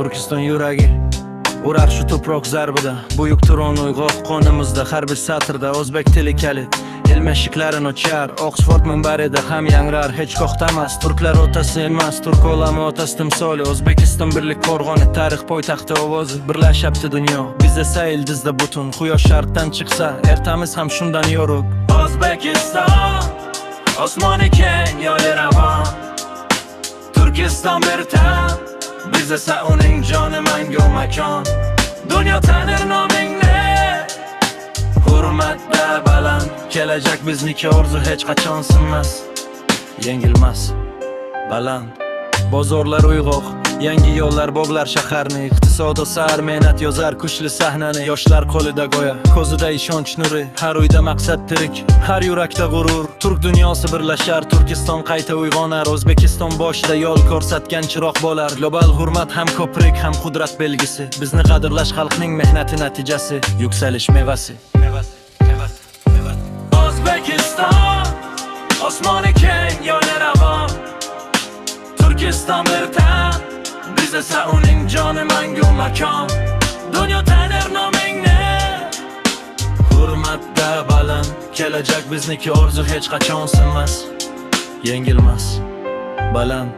Turkiston yuragi urar shu tuproq zarbida. Buyuk tron uyg'oq qonimizda, har bir satrda o'zbek tili kalit. Ilm eshiklarini ochar, Oxford minbarida ham yangrar. Hech qo'xtamas, turklar o'tasi emas, turk olami o'tasi timsoli. O'zbekiston birlik qo'rg'oni, tarix poytaxti ovozi. Birlashyapti dunyo, biz esa ildizda butun. Quyosh sharqdan chiqsa, ertamiz ham shundan yorug'. O'zbekiston osmoni keng, yo'li ravon. Turkiston bir tan, biz esa uning joni mangu makon. Dunyo tanir nomingni, hurmatda baland. Kelajak bizniki, orzu hech qachon sinmas, yengilmas, baland. Bozorlar uyg'oq, yangi yo'llar bog'lar shaharni. Iqtisod o'sar, mehnat yozar kuchli sahnani. Yoshlar qo'lida go'yo, ko'zida ishonch nuri. Har uyda maqsad tirik, har yurakda g'urur. Turk dunyosi birlashar, Turkiston qayta uyg'onar. O'zbekiston boshida yo'l ko'rsatgan chiroq bo'lar. Global hurmat ham ko'prik, ham qudrat belgisi. Bizni qadrlash xalqning mehnati natijasi, yuksalish mevasi. O'zbekiston osmoni keng, yo'li ravon. Turkiston bir tan, biz esa uning joni mangu makon. Dunyo tanir nomingni, hurmatda baland. Kelajak bizniki, orzu hech qachon sinmas, yengilmas, baland.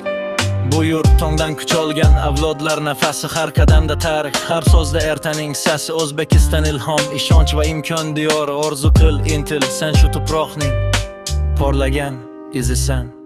Bu yurt tongdan kuch olgan avlodlar nafasi. Har qadamda tarix, har so'zda ertaning sasi. O'zbekiston ilhom, ishonch va imkon diyori. Orzu qil, intil, sen shu tuproqning porlagan izisan.